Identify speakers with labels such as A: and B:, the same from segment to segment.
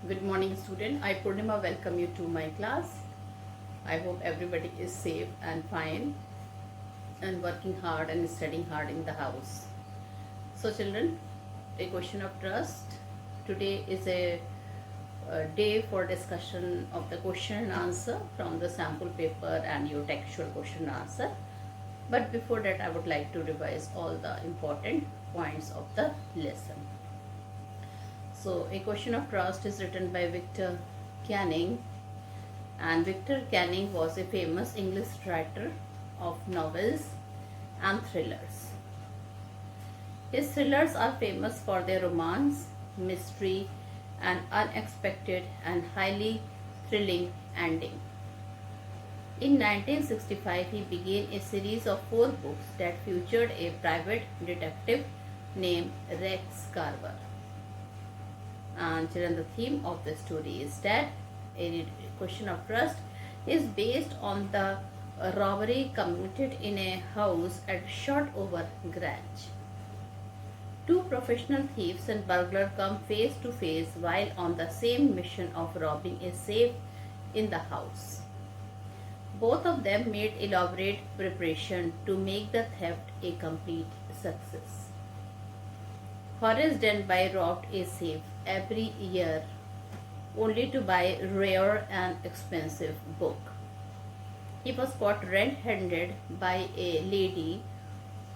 A: Good morning, student. I Purnima welcome you to my class. I hope everybody is safe and fine and working hard and studying hard in the house. So, children, a question of trust. Today is a day for discussion of the question and answer from the sample paper and your textual question and answer. But before that, I would like to revise all the important points of the lesson. So, A Question of Trust is written by Victor Canning, and Victor Canning was a famous English writer of novels and thrillers. His thrillers are famous for their romance, mystery, and unexpected and highly thrilling ending. In 1965, he began a series of 4 books that featured a private detective named Rex Carver. And children, the theme of the story is that A Question of Trust is based on the robbery committed in a house at Shotover Grange. 2 professional thieves and burglar come face to face while on the same mission of robbing a safe in the house. Both of them made elaborate preparation to make the theft a complete success. Horace Denby robbed a safe every year only to buy a rare and expensive book. He was caught red-handed by a lady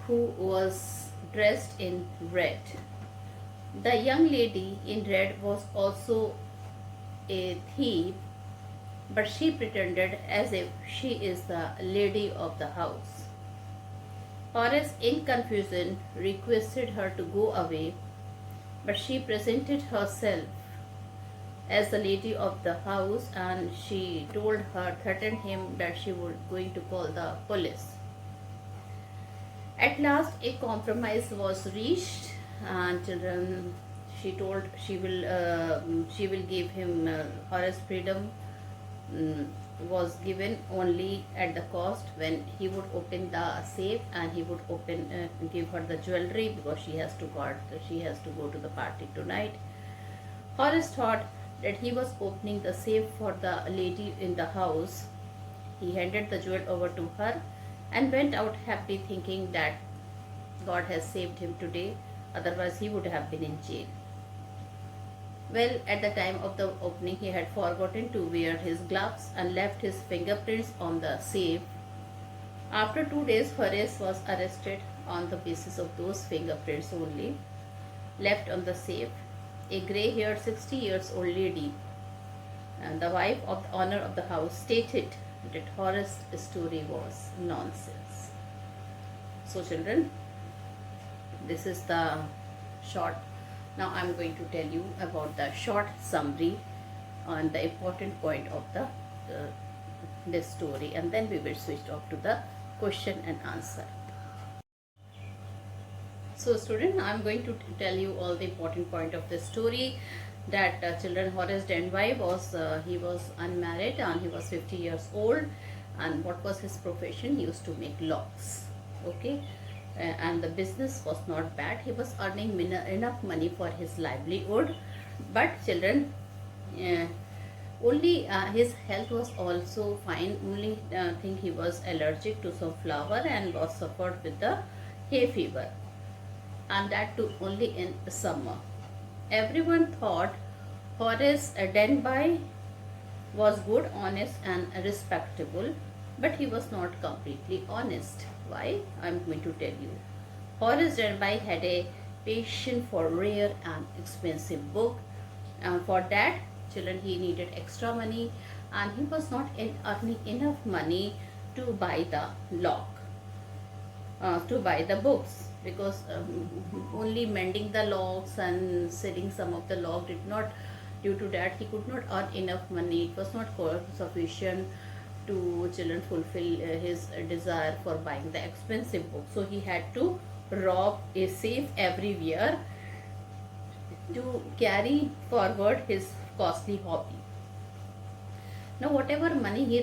A: who was dressed in red. The young lady in red was also a thief, but she pretended as if she is the lady of the house. Horace, in confusion, requested her to go away, but she presented herself as the lady of the house, and she threatened him that she was going to call the police. At last, a compromise was reached, and children, she told she will give him Horace freedom. Was given only at the cost when he would open the safe and he would give her the jewelry, because she has to go to the party tonight. Horace thought that he was opening the safe for the lady in the house. He handed the jewel over to her and went out happy, thinking that God has saved him today, otherwise he would have been in jail. Well, at the time of the opening, he had forgotten to wear his gloves and left his fingerprints on the safe. After 2 days, Horace was arrested on the basis of those fingerprints only left on the safe. A grey-haired 60 years old lady, and the wife of the owner of the house, stated that Horace's story was nonsense. So, children, this is the short. Now I am going to tell you about the short summary on the important point of this story, and then we will switch off to the question and answer. So, student, I am going to tell you all the important point of this story. That children, Horace Denby was unmarried and he was 50 years old. And what was his profession? He used to make locks. Okay. And the business was not bad. He was earning enough money for his livelihood. But children, only his health was also fine. Only thing, he was allergic to some flower and was suffered with the hay fever, and that too only in summer. Everyone thought Horace Denby was good, honest and respectable, but he was not completely honest. Why? I am going to tell you. Horace Denby had a passion for rare and expensive book, and for that, children, he needed extra money, and he was not earning enough money to buy the lock, to buy the books, because only mending the locks and selling some of the lock did not, due to that he could not earn enough money. It was not sufficient to children fulfill his desire for buying the expensive book. So he had to rob a safe every year to carry forward his costly hobby. Now, whatever money he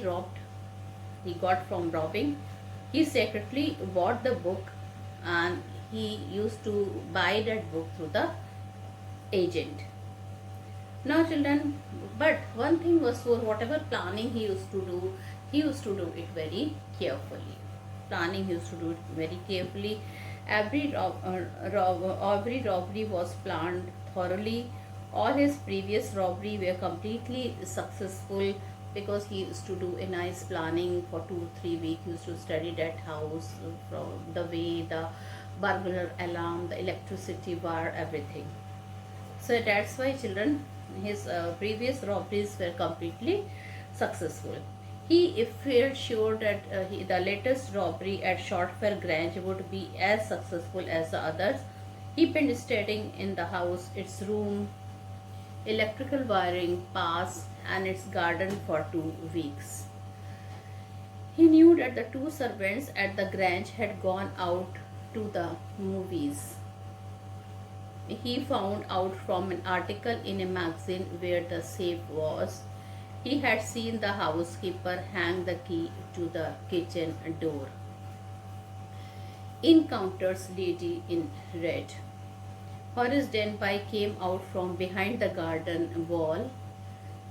A: got from robbing, he secretly bought the book, and he used to buy that book through the agent. Now, children, but one thing was sure, whatever planning he used to do it very carefully. Planning, he used to do it very carefully. Every robbery was planned thoroughly. All his previous robbery were completely successful because he used to do a nice planning for 2 3 weeks. He used to study that house from the way the burglar alarm, the electricity bar, everything. So that's why, children, his previous robberies were completely successful. He felt sure that the latest robbery at Shortfair Grange would be as successful as the others. He been studying in the house, its room, electrical wiring, paths, and its garden for 2 weeks. He knew that the two servants at the Grange had gone out to the movies. He found out from an article in a magazine where the safe was. He had seen the housekeeper hang the key to the kitchen door. Encounters lady in red. Horace Denby came out from behind the garden wall.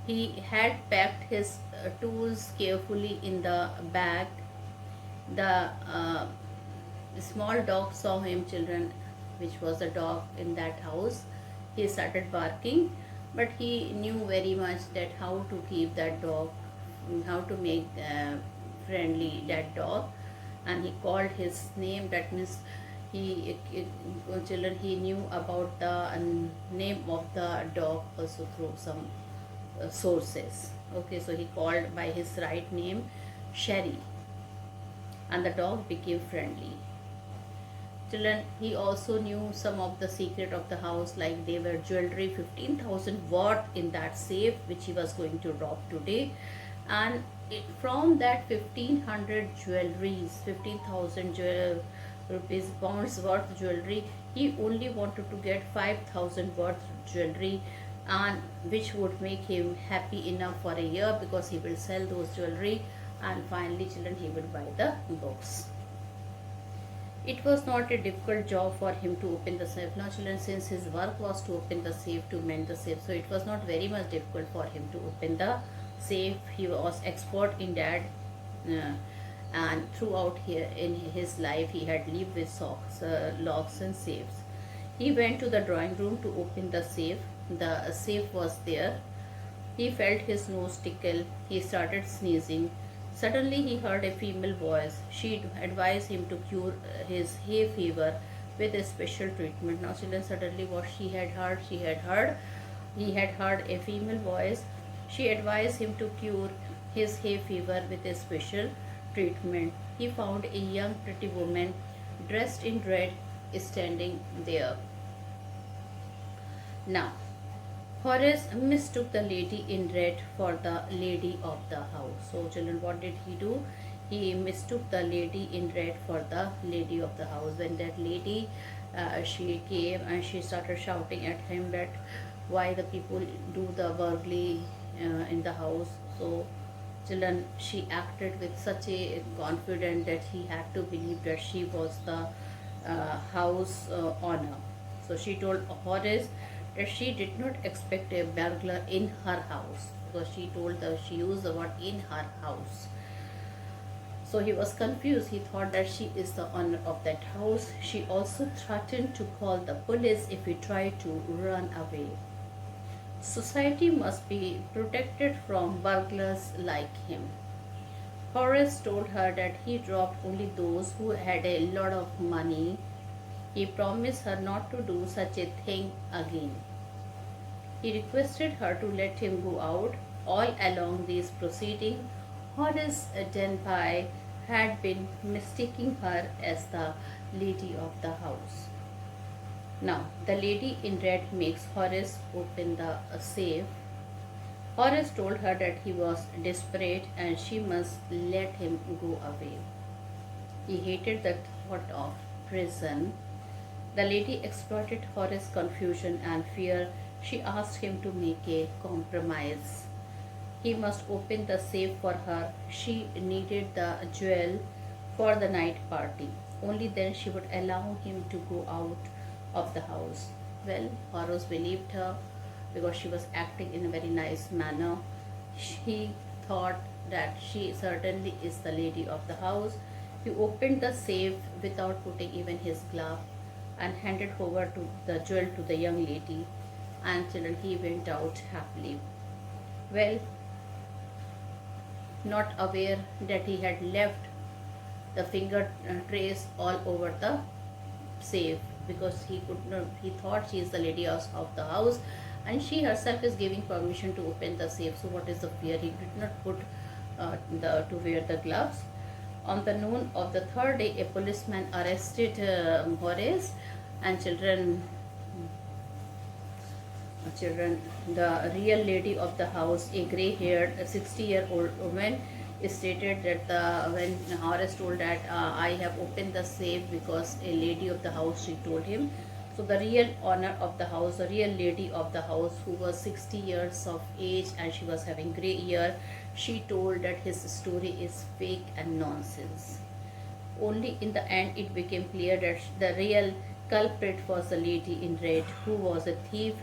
A: He had packed his tools carefully in the bag. The small dog saw him, children, which was a dog in that house. He started barking, but he knew very much that how to keep that dog, how to make friendly that dog, and he called his name. That means children, he knew about the name of the dog also through some sources. Okay, so he called by his right name, Sherry, and the dog became friendly. Children, he also knew some of the secret of the house, like they were jewelry, 15,000 worth in that safe which he was going to rob today, and from that 1500 jewelries, 15,000 rupees pounds worth jewelry, he only wanted to get 5,000 worth jewelry, and which would make him happy enough for a year, because he will sell those jewelry, and finally, children, he would buy the books. It was not a difficult job for him to open the safe. Now, children, since his work was to open the safe, to mend the safe, so it was not very much difficult for him to open the safe. He was expert in that, and throughout here in his life, he had lived with locks and safes. He went to the drawing room to open the safe. The safe was there. He felt his nose tickle. He started sneezing. Suddenly he heard a female voice. She advised him to cure his hay fever with a special treatment. Now, children, suddenly what he had heard, he had heard a female voice. She advised him to cure his hay fever with a special treatment. He found a young pretty woman dressed in red standing there. Now, Horace mistook the lady in red for the lady of the house. So, children, what did he do? He mistook the lady in red for the lady of the house. When that lady, she came and she started shouting at him that why the people do the burglary in the house. So, children, she acted with such a confidence that he had to believe that she was the house owner. So she told Horace that she did not expect a burglar in her house, because she used the word in her house. So he was confused. He thought that she is the owner of that house. She also threatened to call the police if he tried to run away. Society must be protected from burglars like him. Horace told her that he robbed only those who had a lot of money. He promised her not to do such a thing again. He requested her to let him go out. All along these proceedings, Horace Denby had been mistaking her as the lady of the house. Now, the lady in red makes Horace open the safe. Horace told her that he was desperate and she must let him go away. He hated the thought of prison. The lady exploited Horace's confusion and fear. She asked him to make a compromise. He must open the safe for her. She needed the jewel for the night party. Only then she would allow him to go out of the house. Well, Horace believed her, because she was acting in a very nice manner. He thought that she certainly is the lady of the house. He opened the safe without putting even his glove and handed over to the jewel to the young lady, and children, he went out happily. Well, not aware that he had left the finger trace all over the safe, because he could not, he thought she is the lady of the house and she herself is giving permission to open the safe. So what is the fear? He did not put to wear the gloves. On the noon of the third day, a policeman arrested Horace, and children, the real lady of the house, a grey-haired 60-year-old woman, stated that when Horace told that I have opened the safe because a lady of the house, she told him. So the real owner of the house, the real lady of the house, who was 60 years of age and she was having grey hair, she told that his story is fake and nonsense. Only in the end it became clear that the real culprit was the lady in red, who was a thief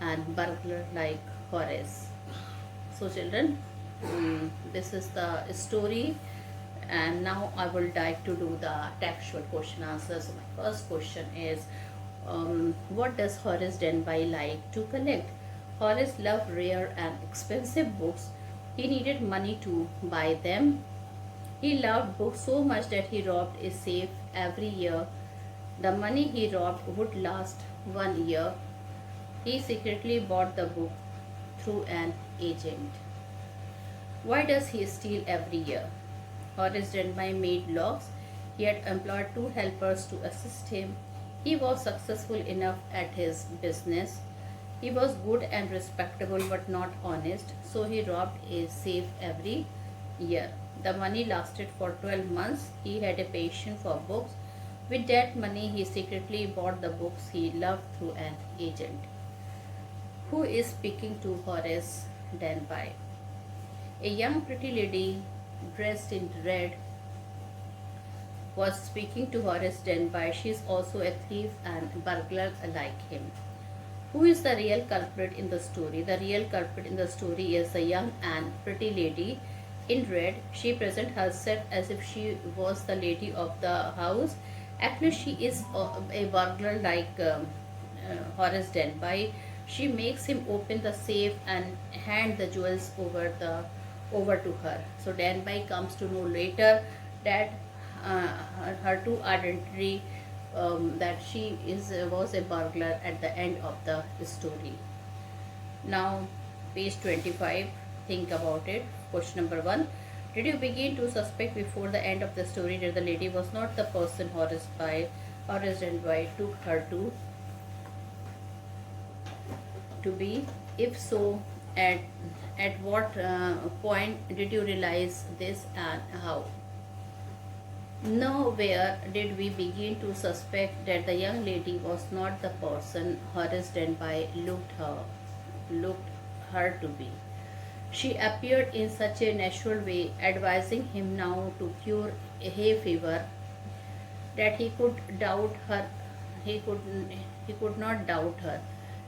A: and burglar like Horace. So children, this is the story, and now I will like to do the textual question answers. So my first question is, what does Horace Denby like to collect? Horace loved rare and expensive books. He needed money to buy them. He loved books so much that he robbed a safe every year. The money he robbed would last 1 year. He secretly bought the book through an agent. Why does he steal every year? Horace Denby made locks. He had employed 2 helpers to assist him. He was successful enough at his business. He was good and respectable but not honest, so he robbed a safe every year. The money lasted for 12 months. He had a passion for books. With that money, he secretly bought the books he loved through an agent. Who is speaking to Horace Denby? A young pretty lady dressed in red was speaking to Horace Denby. She is also a thief and burglar like him. Who is the real culprit in the story? The real culprit in the story is a young and pretty lady in red. She presents herself as if she was the lady of the house. Actually, she is a burglar like Horace Denby. She makes him open the safe and hand the jewels over to her. So Denby comes to know later that her true identity, that she was a burglar at the end of the story. Now page 25, think about it. Question number 1. Did you begin to suspect before the end of the story that the lady was not the person Horace Denby took her to be? If so, at what point did you realize this, and how? Nowhere did we begin to suspect that the young lady was not the person Horace Denby looked her to be. She appeared in such a natural way, advising him now to cure a hay fever, that he could doubt her. He could not doubt her.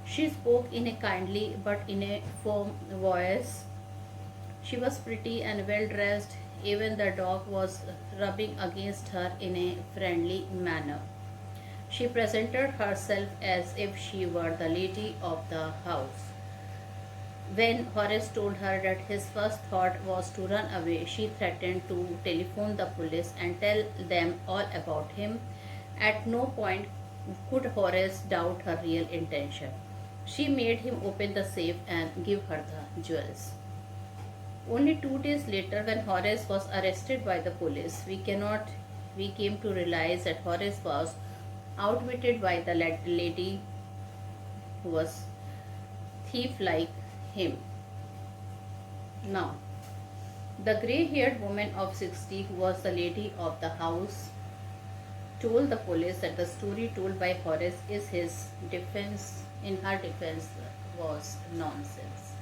A: She spoke in a kindly but in a firm voice. She was pretty and well dressed. Even the dog was rubbing against her in a friendly manner. She presented herself as if she were the lady of the house. When Horace told her that his first thought was to run away, she threatened to telephone the police and tell them all about him. At no point could Horace doubt her real intention. She made him open the safe and give her the jewels. Only 2 days later, when Horace was arrested by the police, we came to realize that Horace was outwitted by the lady who was thief like him. Now, the grey-haired woman of 60, who was the lady of the house, told the police that the story told by Horace in her defense was nonsense.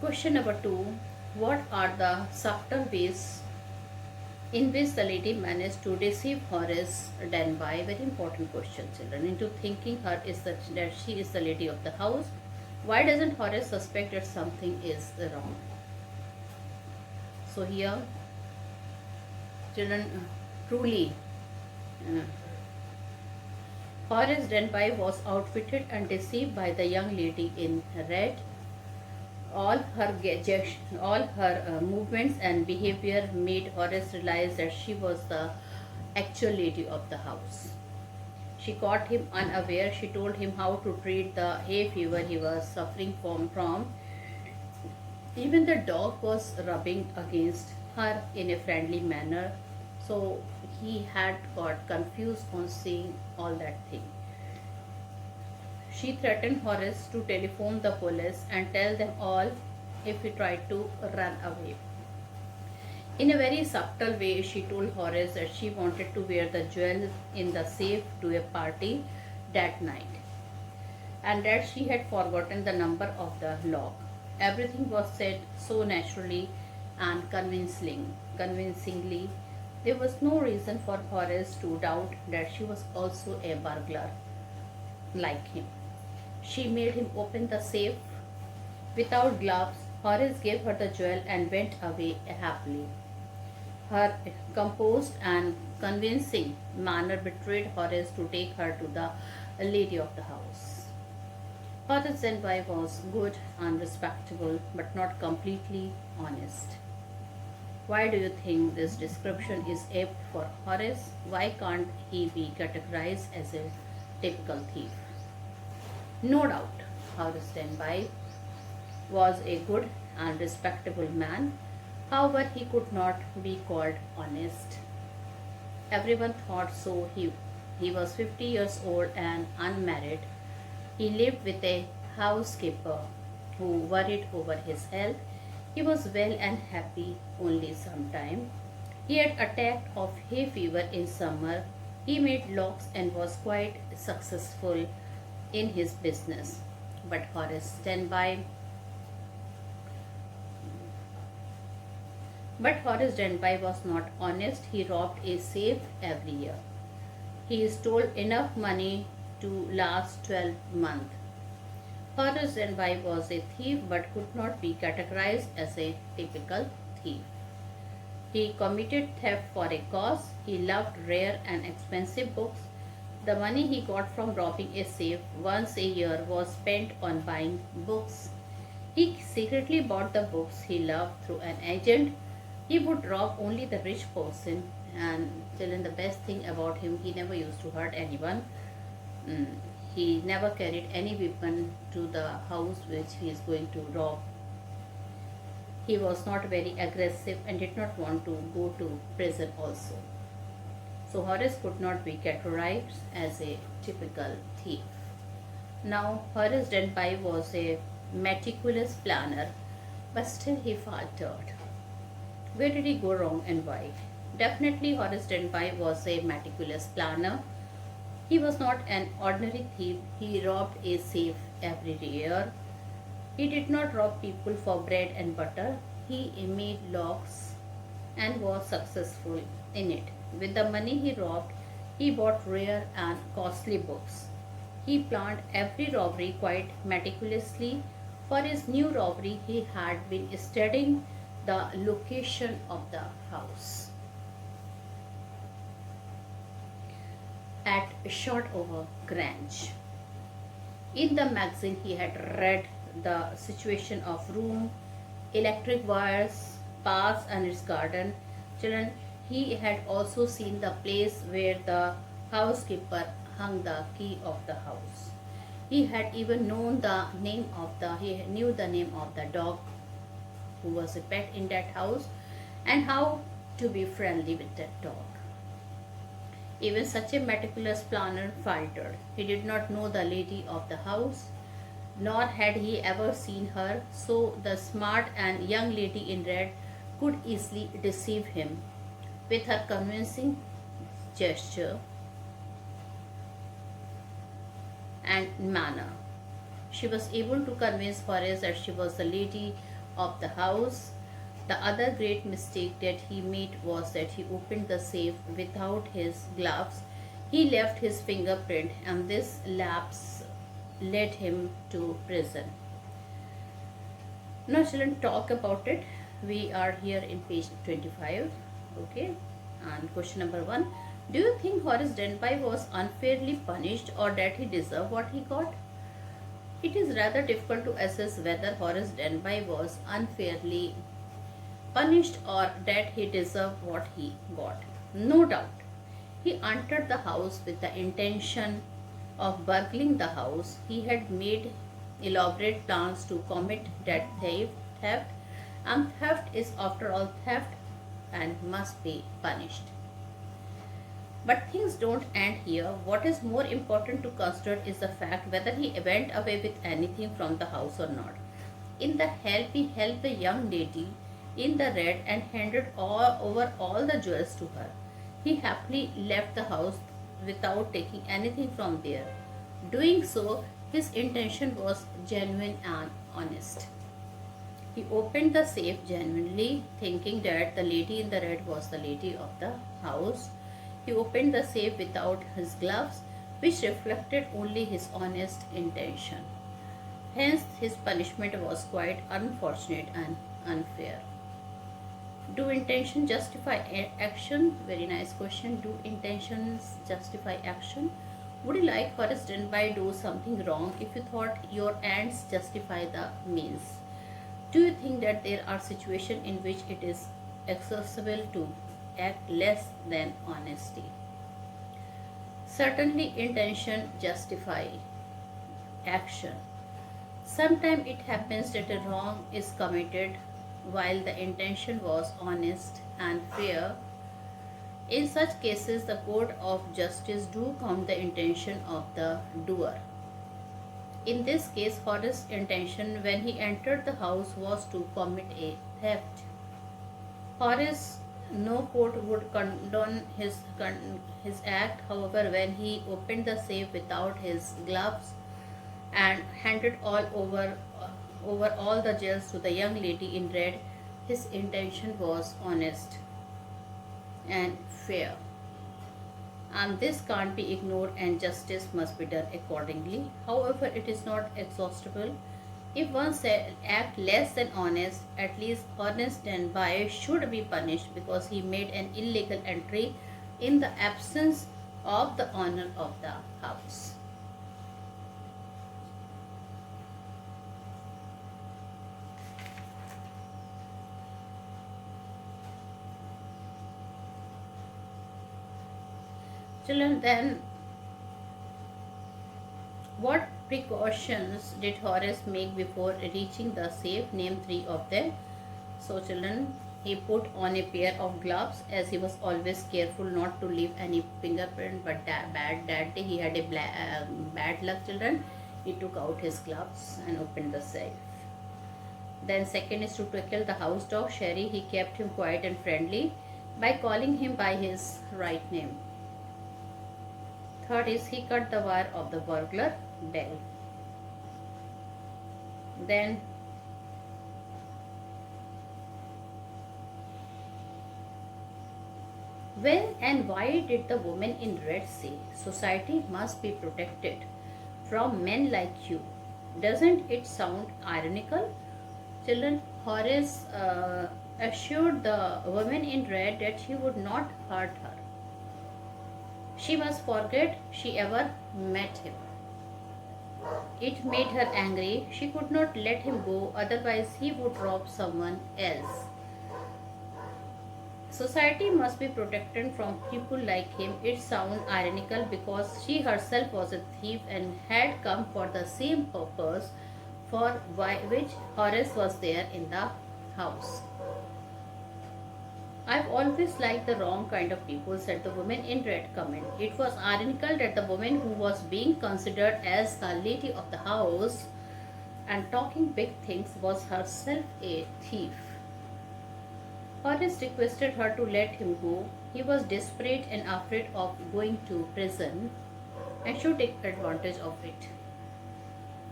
A: Question number 2. What are the subtle ways in which the lady managed to deceive Horace Denby? Very important question, children. Into thinking her is that she is the lady of the house. Why doesn't Horace suspect that something is wrong? So here, children, truly, uh, Horace Denbigh was outwitted and deceived by the young lady in red. All her movements and behavior made Horace realize that she was the actual lady of the house. She caught him unaware. She told him how to treat the hay fever he was suffering from. Even the dog was rubbing against her in a friendly manner. So he had got confused on seeing all that thing. She threatened Horace to telephone the police and tell them all if he tried to run away. In a very subtle way, she told Horace that she wanted to wear the jewel in the safe to a party that night and that she had forgotten the number of the lock. Everything was said so naturally and convincingly. There was no reason for Horace to doubt that she was also a burglar like him. She made him open the safe without gloves. Horace gave her the jewel and went away happily. Her composed and convincing manner betrayed Horace to take her to the lady of the house. Horace Denbigh was good and respectable, but not completely honest. Why do you think this description is apt for Horace? Why can't he be categorized as a typical thief? No doubt, Horace Denbigh was a good and respectable man. However, he could not be called honest. Everyone thought so. He was 50 years old and unmarried. He lived with a housekeeper who worried over his health. He was well and happy only sometime. He had attack of hay fever in summer. He made locks and was quite successful in his business. But Horace Denbigh was not honest. He robbed a safe every year. He stole enough money to last 12 months. Horace Denbigh was a thief but could not be categorized as a typical thief. He committed theft for a cause. He loved rare and expensive books. The money he got from robbing a safe once a year was spent on buying books. He secretly bought the books he loved through an agent. He would rob only the rich person, and children, the best thing about him, he never used to hurt anyone. He never carried any weapon to the house which he is going to rob. He was not very aggressive and did not want to go to prison also. So Horace could not be categorized as a typical thief. Now Horace Denbigh was a meticulous planner, but still he faltered. Where did he go wrong and why? Definitely Horace Denbigh was a meticulous planner. He was not an ordinary thief. He robbed a safe every year. He did not rob people for bread and butter. He made locks and was successful in it. With the money he robbed, he bought rare and costly books. He planned every robbery quite meticulously. For his new robbery, he had been studying the location of the house at Shotover Grange. In the magazine, he had read the situation of room, electric wires, paths, and its garden. Children, he had also seen the place where the housekeeper hung the key of the house. He had even he knew the name of the dog who was a pet in that house and how to be friendly with that dog. Even such a meticulous planner faltered. He did not know the lady of the house, nor had he ever seen her, so the smart and young lady in red could easily deceive him with her convincing gesture and manner. She was able to convince Horace that she was the lady of the house. The other great mistake that he made was that he opened the safe without his gloves. He left his fingerprint, and this lapse led him to prison. Now, children, talk about it. We are here in page 25. Okay. And question number 1. Do you think Horace Denby was unfairly punished or that he deserved what he got? It is rather difficult to assess whether Horace Denby was unfairly punished or that he deserved what he got. No doubt, he entered the house with the intention of burgling the house. He had made elaborate plans to commit that theft, and theft is, after all, theft and must be punished. But things don't end here. What is more important to consider is the fact whether he went away with anything from the house or not. In the help, he helped the young lady in the red and handed over all the jewels to her. He happily left the house without taking anything from there. Doing so, his intention was genuine and honest. He opened the safe genuinely, thinking that the lady in the red was the lady of the house. He opened the safe without his gloves, which reflected only his honest intention. Hence, his punishment was quite unfortunate and unfair. Do intention justify action? Very nice question. Do intentions justify action? Would you like Horace Denby do something wrong if you thought your ends justify the means? Do you think that there are situations in which it is accessible to act less than honesty? Certainly, intention justify action. Sometimes it happens that a wrong is committed while the intention was honest and fair. In such cases, the court of justice do count the intention of the doer. In this case, Horace's intention when he entered the house was to commit a theft. Horace, no court would condone his act. However, when he opened the safe without his gloves and handed over all the jewels to the young lady in red, his intention was honest and fair. And this can't be ignored, and justice must be done accordingly. However, it is not exhaustible. If one act less than honest, at least Horace Denby should be punished because he made an illegal entry in the absence of the owner of the house. Children, then what precautions did Horace make before reaching the safe? Name 3 of them. So children, he put on a pair of gloves as he was always careful not to leave any fingerprint, but that day he had a bad luck, children. He took out his gloves and opened the safe. Then second is to tackle the house dog Sherry. He kept him quiet and friendly by calling him by his right name. Third is he cut the wire of the burglar bell. Then when and why did the woman in red say society must be protected from men like you? Doesn't it sound ironical? Children, Horace assured the woman in red that he would not hurt her. She must forget she ever met him. It made her angry. She could not let him go, otherwise he would rob someone else. Society must be protected from people like him. It sounds ironical because she herself was a thief and had come for the same purpose for which Horace was there in the house. I've always liked the wrong kind of people, said the woman in red comment. It was ironical that the woman who was being considered as the lady of the house and talking big things was herself a thief. Horace requested her to let him go. He was desperate and afraid of going to prison and should take advantage of it.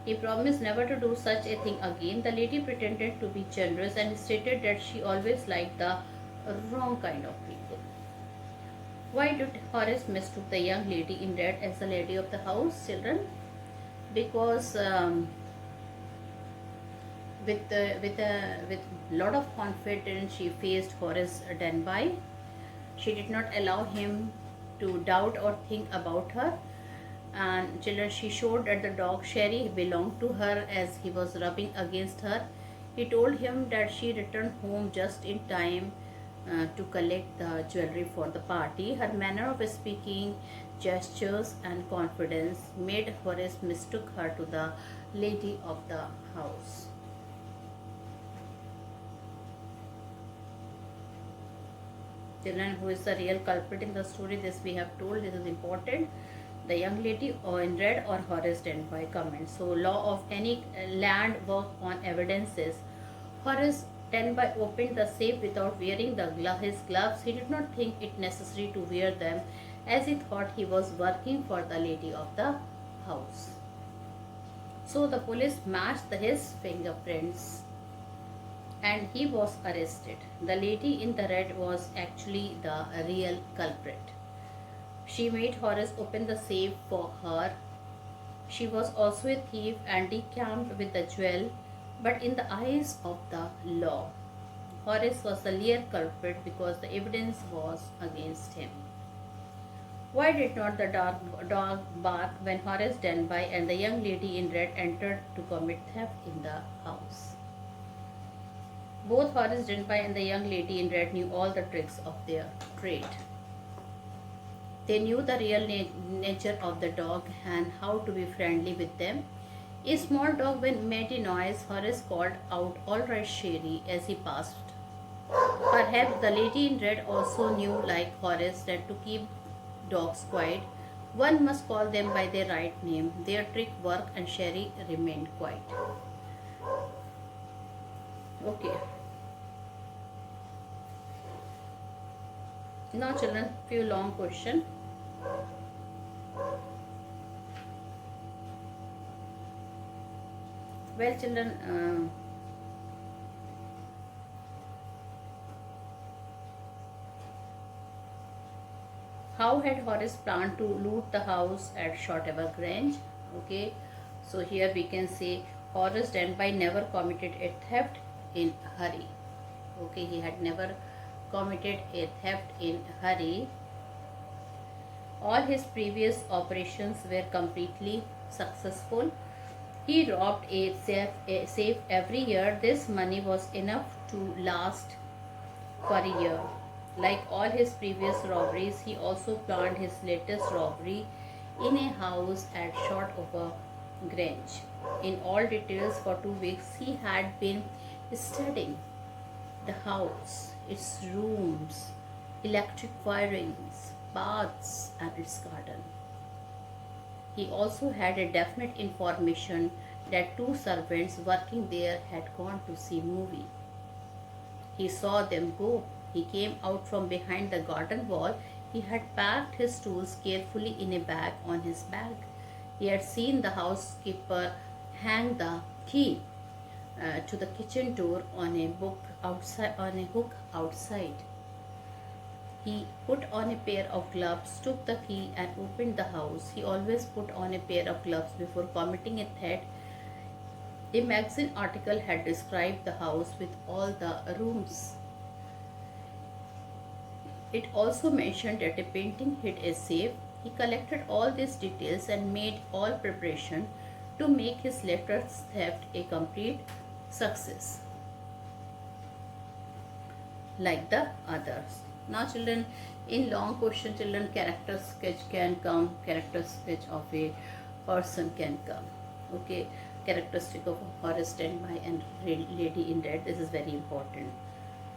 A: He promised never to do such a thing again. The lady pretended to be generous and stated that she always liked the wrong kind of people. Why did Horace mistook the young lady in red as the lady of the house, children? Because With lot of confidence, she faced Horace Denby. She did not allow him to doubt or think about her. And children, she showed that the dog Sherry belonged to her as he was rubbing against her. He told him that she returned home just in time to collect the jewelry for the party. Her manner of speaking, gestures, and confidence made Horace mistook her to the lady of the house. Children, who is the real culprit in the story? This we have told. This is important. The young lady or in red or Horace Denby comment. So law of any land work on evidences. Horace Denby opened the safe without wearing his gloves. He did not think it necessary to wear them, as he thought he was working for the lady of the house. So the police matched his fingerprints and he was arrested. The lady in the red was actually the real culprit. She made Horace open the safe for her. She was also a thief and decamped with the jewel, but in the eyes of the law, Horace was the real culprit because the evidence was against him. Why did not the dog bark when Horace Denby and the young lady in red entered to commit theft in the house? Both Horace Denby and the young lady in red knew all the tricks of their trade. They knew the real nature of the dog and how to be friendly with them. A small dog, when made a noise, Horace called out, "All right, Sherry," as he passed. Perhaps the lady in red also knew, like Horace, that to keep dogs quiet, one must call them by their right name. Their trick worked and Sherry remained quiet. Okay. Now children, few long question. Well children, how had Horace planned to loot the house at Shotover Grange? Okay, so here we can say Horace Denby never committed a theft in hurry. Okay, he had never committed a theft in hurry. All his previous operations were completely successful. He robbed a safe every year. This money was enough to last for a year. Like all his previous robberies, he also planned his latest robbery in a house at Shotover Grange. In all details, for 2 weeks, he had been studying the house, its rooms, electric wirings, baths, and its garden. He also had a definite information that 2 servants working there had gone to see movie. He saw them go. He came out from behind the garden wall. He had packed his tools carefully in a bag on his back. He had seen the housekeeper hang the key to the kitchen door on a hook outside. He put on a pair of gloves, took the key, and opened the house. He always put on a pair of gloves before committing a theft. A magazine article had described the house with all the rooms. It also mentioned that a painting hid a safe. He collected all these details and made all preparation to make his latest theft a complete success, like the others. Now children, in long question children, character sketch can come, character sketch of a person can come. Okay, characteristic of Horace Denby and lady in red, this is very important.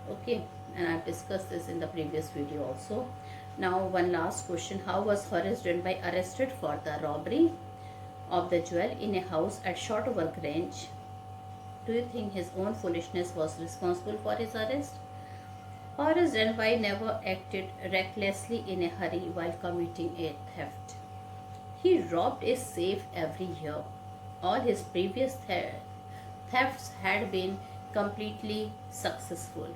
A: Okay, and I've discussed this in the previous video also. Now one last question, how was Horace Denby arrested for the robbery of the jewel in a house at Shotover Grange? Do you think his own foolishness was responsible for his arrest? Horace Denby never acted recklessly in a hurry while committing a theft. He robbed a safe every year. All his previous thefts had been completely successful.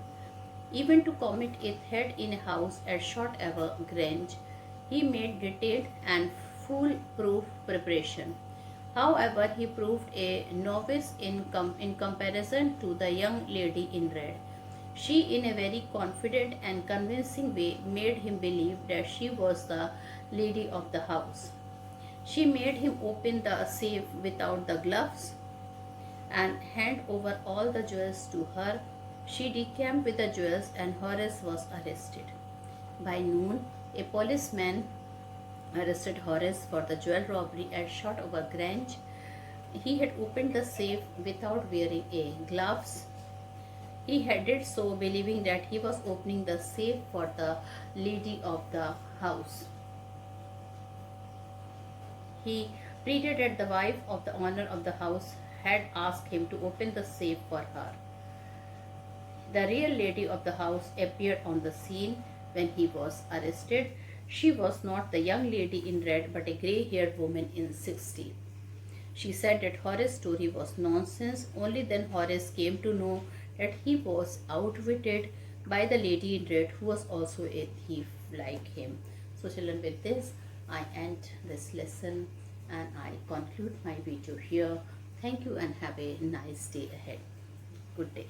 A: Even to commit a theft in a house at Shotover Grange, he made detailed and foolproof preparation. However, he proved a novice in comparison to the young lady in red. She, in a very confident and convincing way, made him believe that she was the lady of the house. She made him open the safe without the gloves and hand over all the jewels to her. She decamped with the jewels and Horace was arrested. By noon, a policeman arrested Horace for the jewel robbery at Shotover Grange. He had opened the safe without wearing a gloves. He had did so believing that he was opening the safe for the lady of the house. He pleaded that the wife of the owner of the house had asked him to open the safe for her. The real lady of the house appeared on the scene when he was arrested. She was not the young lady in red but a grey-haired woman in 60. She said that Horace's story was nonsense. Only then Horace came to know that he was outwitted by the lady in red, who was also a thief like him. So children, with this I end this lesson and I conclude my video here. Thank you and have a nice day ahead. Good day.